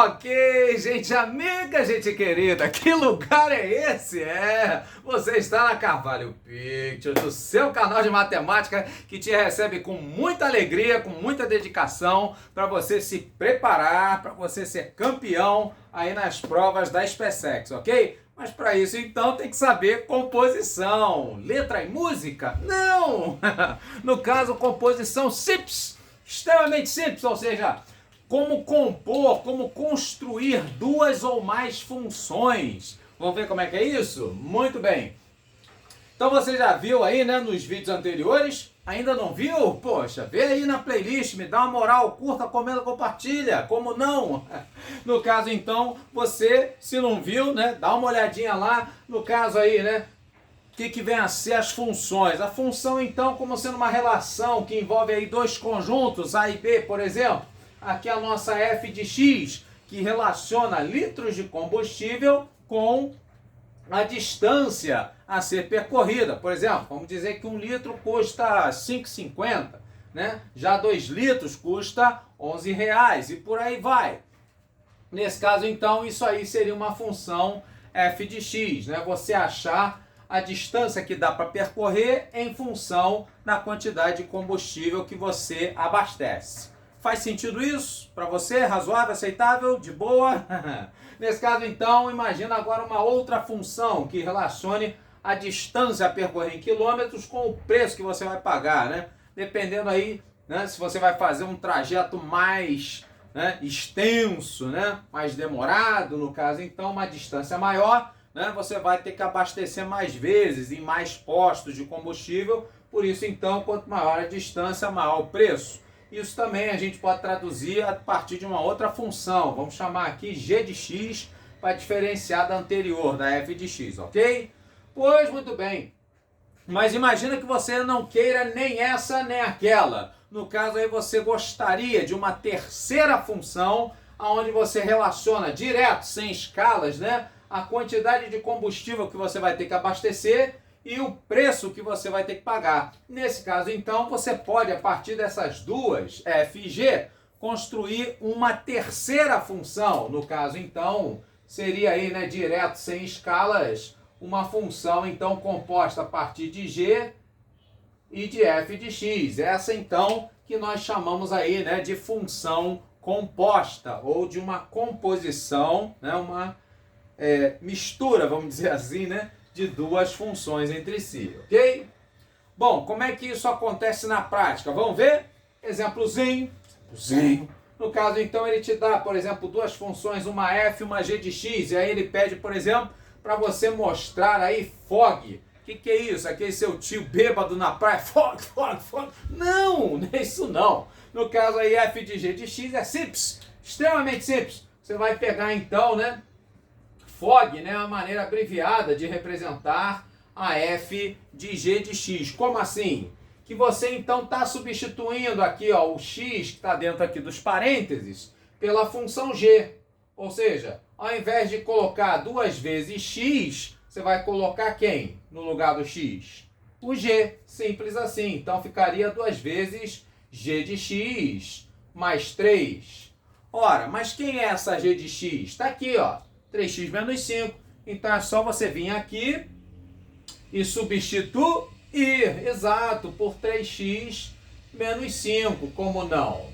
Ok, gente amiga, gente querida, que lugar é esse? Você está na Carvalho Pictures, o seu canal de matemática que te recebe com muita alegria, com muita dedicação, para você se preparar, para você ser campeão aí nas provas da SpaceX, ok? Mas para isso, então, tem que saber composição. Letra e música? Não! No caso, composição simples, extremamente simples, ou seja, como compor, como construir duas ou mais funções. Vamos ver como é que é isso? Muito bem. Então você já viu aí, né, nos vídeos anteriores? Ainda não viu? Poxa, vê aí na playlist, me dá uma moral, curta, comenta, compartilha. Como não? No caso, então, você, se não viu, né, dá uma olhadinha lá. No caso aí, né, o que vem a ser as funções? A função, então, como sendo uma relação que envolve aí dois conjuntos, A e B, por exemplo. Aqui a nossa f de x, que relaciona litros de combustível com a distância a ser percorrida. Por exemplo, vamos dizer que 1 litro custa 5,50, né? Já 2 litros custa R$11 e por aí vai. Nesse caso, então, isso aí seria uma função f de x, né? Você achar a distância que dá para percorrer em função da quantidade de combustível que você abastece. Faz sentido isso? Para você? Razoável, aceitável? De boa? Nesse caso, então, imagina agora uma outra função que relacione a distância a percorrer em quilômetros com o preço que você vai pagar, né? Dependendo aí, né, se você vai fazer um trajeto mais, né, extenso, né, mais demorado, no caso, então, uma distância maior, né, você vai ter que abastecer mais vezes em mais postos de combustível. Por isso, então, quanto maior a distância, maior o preço. Isso também a gente pode traduzir a partir de uma outra função. Vamos chamar aqui g de x para diferenciar da anterior, da f de x, ok? Pois muito bem. Mas imagina que você não queira nem essa nem aquela. No caso aí você gostaria de uma terceira função, onde você relaciona direto, sem escalas, né, a quantidade de combustível que você vai ter que abastecer e o preço que você vai ter que pagar. Nesse caso, então, você pode, a partir dessas duas, f e g, construir uma terceira função. No caso, então, seria aí, né, direto, sem escalas, uma função, então, composta a partir de g e de f de x. Essa, então, que nós chamamos aí, né, de função composta, ou de uma composição, né, uma mistura, vamos dizer assim, né, de duas funções entre si, ok? Bom, como é que isso acontece na prática? Vamos ver? Exemplozinho. No caso, então, ele te dá, por exemplo, duas funções, uma f e uma g de x, e aí ele pede, por exemplo, para você mostrar aí fog. O que é isso? Aquele seu tio bêbado na praia, fog. Não, não é isso não. No caso aí, f de g de x é simples, extremamente simples. Você vai pegar, então, né, fog, né, a maneira abreviada de representar a f de g de x. Como assim? Que você então está substituindo aqui, ó, o x que está dentro aqui dos parênteses pela função g. Ou seja, ao invés de colocar duas vezes x, você vai colocar quem no lugar do x? O g. Simples assim. Então ficaria duas vezes g de x mais 3. Ora, mas quem é essa g de x? Está aqui, ó. 3x menos 5. Então é só você vir aqui e substituir, exato, por 3x menos 5, como não?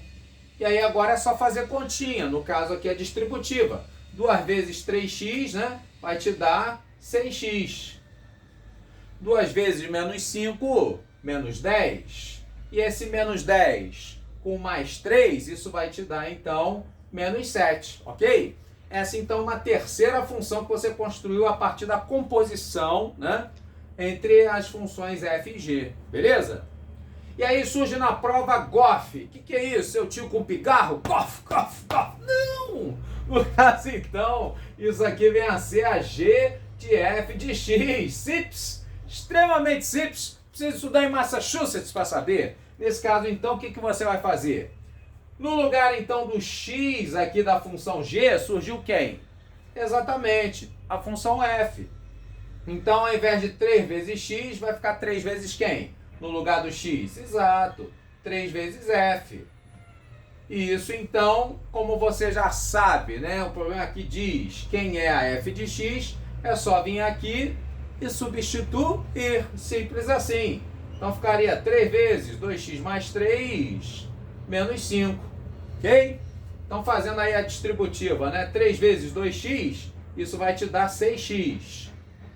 E aí agora é só fazer continha, no caso aqui é distributiva. 2 vezes 3x, né, vai te dar 6x. 2 vezes menos 5, menos 10. E esse menos 10 com mais 3, isso vai te dar então menos 7, ok? Essa, então, é uma terceira função que você construiu a partir da composição, né, entre as funções f e g, beleza? E aí surge na prova GOF. O que é isso? Seu tio com pigarro? GOF. Não! No caso, então, isso aqui vem a ser a g de f de x. Simples, extremamente simples. Precisa estudar em Massachusetts para saber. Nesse caso, então, o que você vai fazer? No lugar, então, do x aqui da função g, surgiu quem? Exatamente, a função f. Então, ao invés de 3 vezes x, vai ficar 3 vezes quem? No lugar do x? Exato, 3 vezes f. E isso então, como você já sabe, né? O problema aqui diz quem é a f de x, é só vir aqui e substituir, simples assim. Então ficaria 3 vezes 2x mais 3 menos 5, ok? Então fazendo aí a distributiva, né? 3 vezes 2x, isso vai te dar 6x,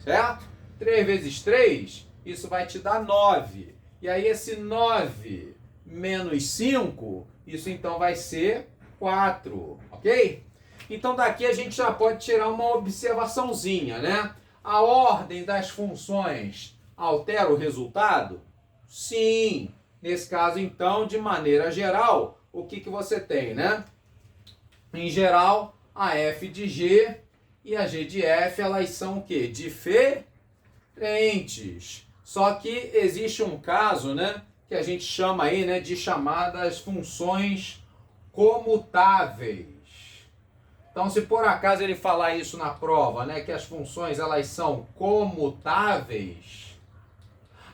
certo? 3 vezes 3, isso vai te dar 9. E aí esse 9 menos 5, isso então vai ser 4, ok? Então daqui a gente já pode tirar uma observaçãozinha, né? A ordem das funções altera o resultado? Sim. Nesse caso, então, de maneira geral, o que você tem, né? Em geral, a f de g e a g de f, elas são o quê? Diferentes. Só que existe um caso, né, que a gente chama aí, né, de chamadas funções comutáveis. Então, se por acaso ele falar isso na prova, né, que as funções elas são comutáveis.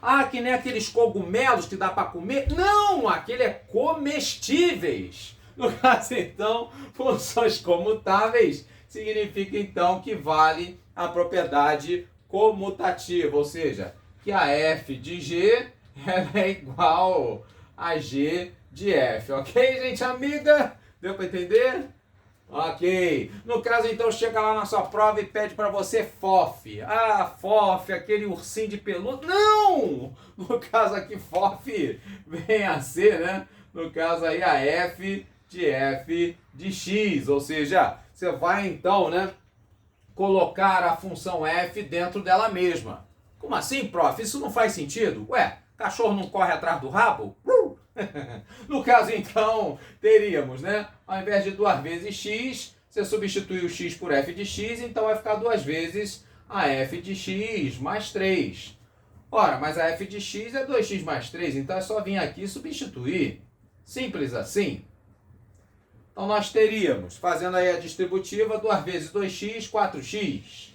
Ah, que nem aqueles cogumelos que dá para comer? Não, aquele é comestíveis. No caso, então, funções comutáveis significa então que vale a propriedade comutativa, ou seja, que a f de g ela é igual a g de f, ok, gente amiga? Deu para entender? Ok. No caso, então, chega lá na sua prova e pede para você FOF. Ah, FOF, aquele ursinho de peludo. Não! No caso aqui, FOF vem a ser, né? No caso aí, a f de x. Ou seja, você vai, então, né, colocar a função f dentro dela mesma. Como assim, prof? Isso não faz sentido? Ué, cachorro não corre atrás do rabo? No caso, então, teríamos, né? Ao invés de 2 vezes x, você substitui o x por f de x, então vai ficar 2 vezes a f de x mais 3. Ora, mas a f de x é 2x mais 3, então é só vir aqui e substituir. Simples assim. Então nós teríamos, fazendo aí a distributiva, 2 vezes 2x, 4x.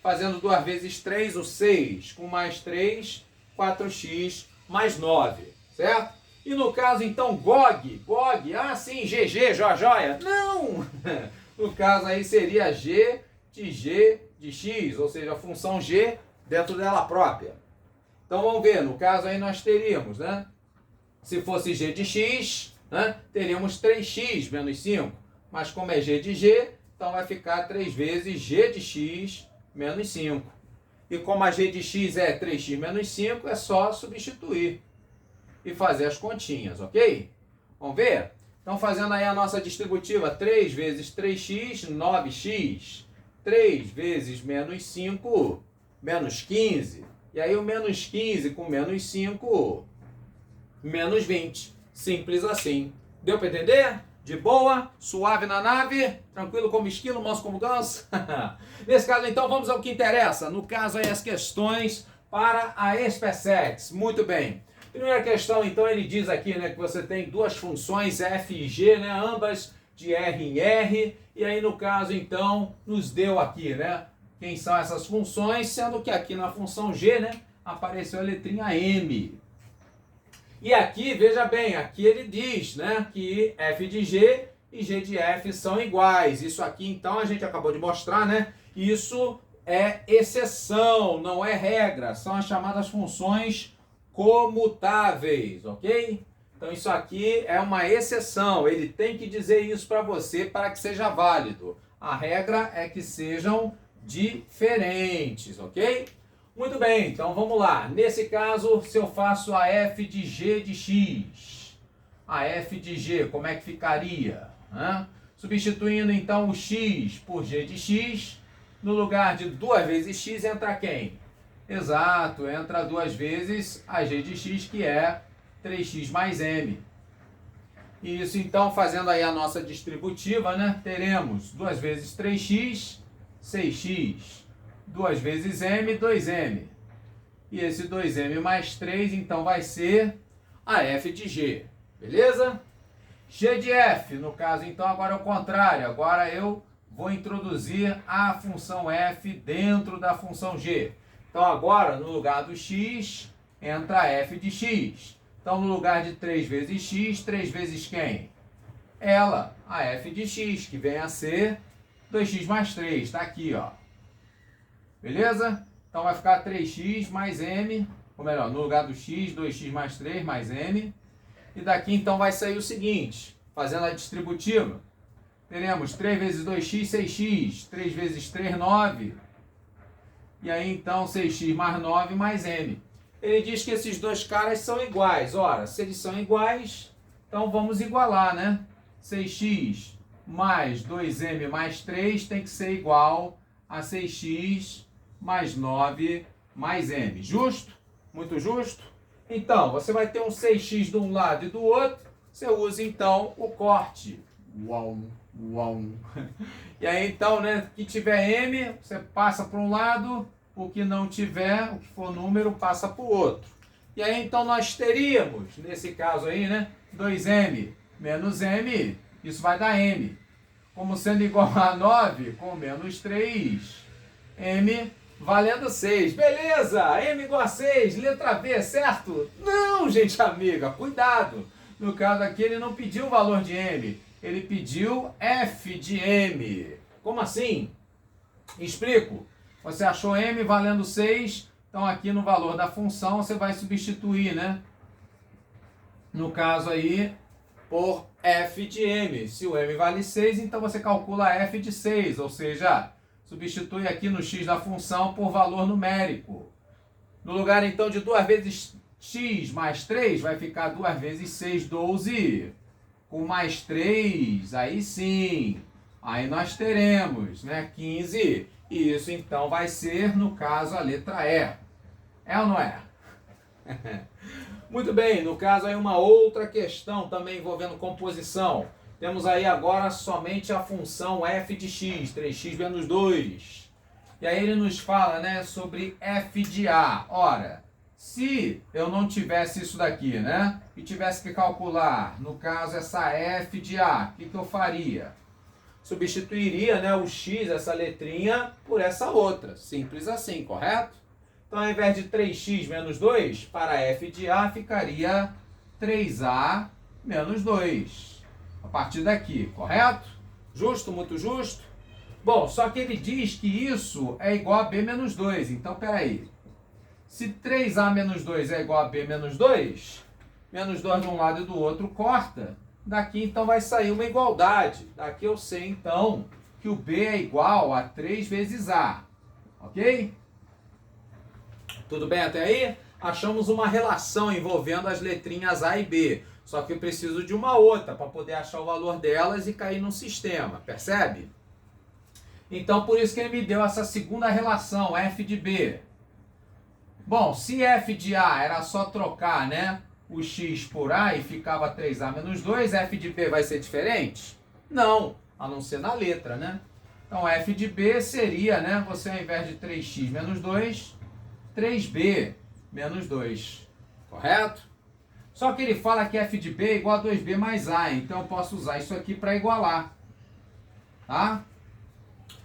Fazendo 2 vezes 3, o 6. Com mais 3, 4x mais 9. Certo? E no caso, então, GOG, ah, sim, GG, joia. Não! No caso aí seria g de x, ou seja, a função g dentro dela própria. Então vamos ver, no caso aí nós teríamos, né? Se fosse g de x, né, teríamos 3x menos 5. Mas como é g de g, então vai ficar 3 vezes g de x menos 5. E como a g de x é 3x menos 5, é só substituir e fazer as continhas, ok? Vamos ver? Então, fazendo aí a nossa distributiva, 3 vezes 3x, 9x. 3 vezes menos 5, menos 15. E aí o menos 15 com menos 5, menos 20. Simples assim. Deu para entender? De boa, suave na nave, tranquilo como esquilo, manso como ganso. Nesse caso, então, vamos ao que interessa. No caso, aí, as questões para a SpaceX. Muito bem. Primeira questão, então, ele diz aqui, né, que você tem duas funções f e g, né, ambas de r em r, e aí no caso, então, nos deu aqui, né, quem são essas funções, sendo que aqui na função g, né, apareceu a letrinha m. E aqui, veja bem, aqui ele diz, né, que f de g e g de f são iguais. Isso aqui, então, a gente acabou de mostrar, né, isso é exceção, não é regra, são as chamadas funções comutáveis, ok? Então isso aqui é uma exceção, ele tem que dizer isso para você para que seja válido. A regra é que sejam diferentes, ok? Muito bem, então vamos lá. Nesse caso, se eu faço a f de g de x, a f de g, como é que ficaria? Substituindo então o x por g de x, no lugar de 2 vezes x entra quem? Exato, entra 2 vezes a g de x, que é 3x mais m. E isso então, fazendo aí a nossa distributiva, né, teremos 2 vezes 3x, 6x. 2 vezes m, 2m. E esse 2m mais 3, então, vai ser a f de g. Beleza? G de f, no caso, então, agora é o contrário. Agora eu vou introduzir a função f dentro da função g. Então, agora, no lugar do x, entra f de x. Então, no lugar de 3 vezes x, 3 vezes quem? ela, a f de x, que vem a ser 2x mais 3, está aqui, ó. Beleza? Então vai ficar 3x mais m, ou melhor, no lugar do x, 2x mais 3 mais m. E daqui então vai sair o seguinte, fazendo a distributiva. Teremos 3 vezes 2x, 6x, 3 vezes 3, 9. E aí então 6x mais 9 mais m. Ele diz que esses dois caras são iguais. Ora, se eles são iguais, então vamos igualar, né? 6x mais 2m mais 3 tem que ser igual a 6x mais 9 mais m. Justo? Muito justo? Então, você vai ter um 6x de um lado e do outro. Você usa, então, o corte. Uau, uau. E aí, então, né, que tiver m, você passa para um lado. O que não tiver, o que for número, passa para o outro. E aí, então, nós teríamos, nesse caso aí, né, 2m menos m, isso vai dar m. Como sendo igual a 9 com menos 3, m valendo 6. Beleza, m igual a 6, letra B, certo? Não, gente amiga, cuidado. No caso aqui, ele não pediu o valor de m, ele pediu f de m. Como assim? Explico. Você achou m valendo 6, então aqui no valor da função você vai substituir, né? No caso aí, por f de m. Se o m vale 6, então você calcula f de 6, ou seja, substitui aqui no x da função por valor numérico. No lugar então de 2 vezes x mais 3, vai ficar 2 vezes 6, 12. Com mais 3, aí sim. Aí nós teremos, né, 15. E isso então vai ser, no caso, a letra E. É ou não é? Muito bem, no caso aí uma outra questão também envolvendo composição. Temos aí agora somente a função f de x, 3x menos 2. E aí ele nos fala, né, sobre f de a. Ora, se eu não tivesse isso daqui, né, e tivesse que calcular, no caso, essa f de a, o que eu faria? Substituiria, né, o x, essa letrinha, por essa outra. Simples assim, correto? Então, ao invés de 3x menos 2, para f de a ficaria 3a menos 2. A partir daqui, correto? Justo, muito justo? Bom, só que ele diz que isso é igual a b menos 2. Então, peraí. Se 3a menos 2 é igual a b menos 2, menos 2 de um lado e do outro corta. Daqui, então, vai sair uma igualdade. Daqui eu sei, então, que o b é igual a 3 vezes a. Ok? Tudo bem até aí? Achamos uma relação envolvendo as letrinhas A e B. Só que eu preciso de uma outra para poder achar o valor delas e cair no sistema. Percebe? Então, por isso que ele me deu essa segunda relação, f de b. Bom, se f de a era só trocar, né, o x por a e ficava 3a menos 2, f de b vai ser diferente? Não, a não ser na letra, né? Então, f de b seria, né, você ao invés de 3x menos 2, 3b menos 2. Correto? Só que ele fala que f de b é igual a 2b mais a, então eu posso usar isso aqui para igualar. Tá?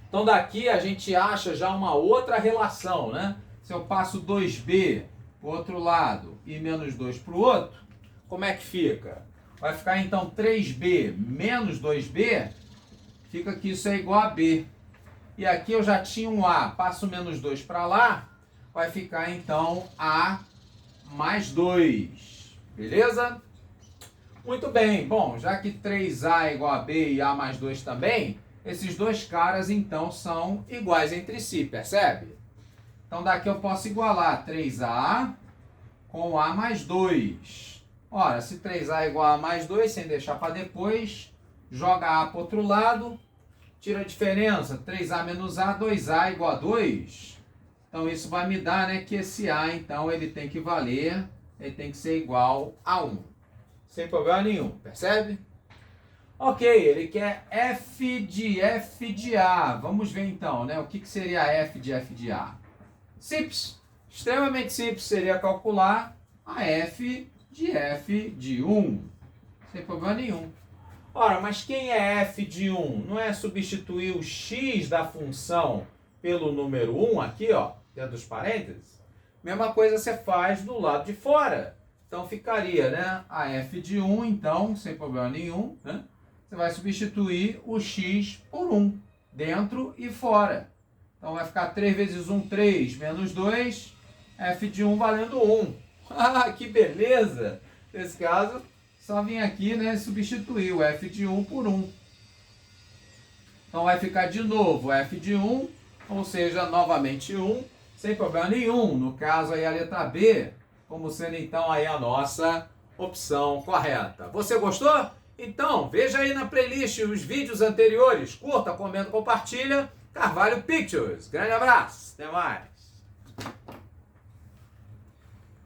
Então, daqui a gente acha já uma outra relação, né? Se eu passo 2b para o outro lado e menos 2 para o outro, como é que fica? Vai ficar, então, 3b menos 2b, fica que isso é igual a b. E aqui eu já tinha um a, passo menos 2 para lá, vai ficar, então, a mais 2. Beleza? Muito bem. Bom, já que 3a é igual a b e a mais 2 também, esses dois caras, então, são iguais entre si, percebe? Então, daqui eu posso igualar 3a com a mais 2. Ora, se 3a é igual a mais 2, sem deixar para depois, joga a para o outro lado, tira a diferença, 3a menos a, 2a igual a 2. Então, isso vai me dar, né, que esse a, então, ele tem que valer, ele tem que ser igual a 1. Sem problema nenhum, percebe? Ok, ele quer f de a. Vamos ver, então, né, o que seria f de a. Simples, extremamente simples, seria calcular a f de 1. Sem problema nenhum. Ora, mas quem é f de 1? Não é substituir o x da função pelo número 1 aqui, ó, dentro dos parênteses? Mesma coisa você faz do lado de fora. Então ficaria, né, a f de 1, então, sem problema nenhum, né, você vai substituir o x por 1, dentro e fora. Então vai ficar 3 vezes 1, 3, menos 2, f de 1 valendo 1. Ah, que beleza! Nesse caso, só vim aqui, né, substituir o f de 1 por 1. Então vai ficar de novo f de 1, ou seja, novamente 1, sem problema nenhum. No caso aí a letra B, como sendo então aí a nossa opção correta. Você gostou? Então veja aí na playlist os vídeos anteriores. Curta, comenta, compartilha. Carvalho Pictures. Grande abraço. Até mais.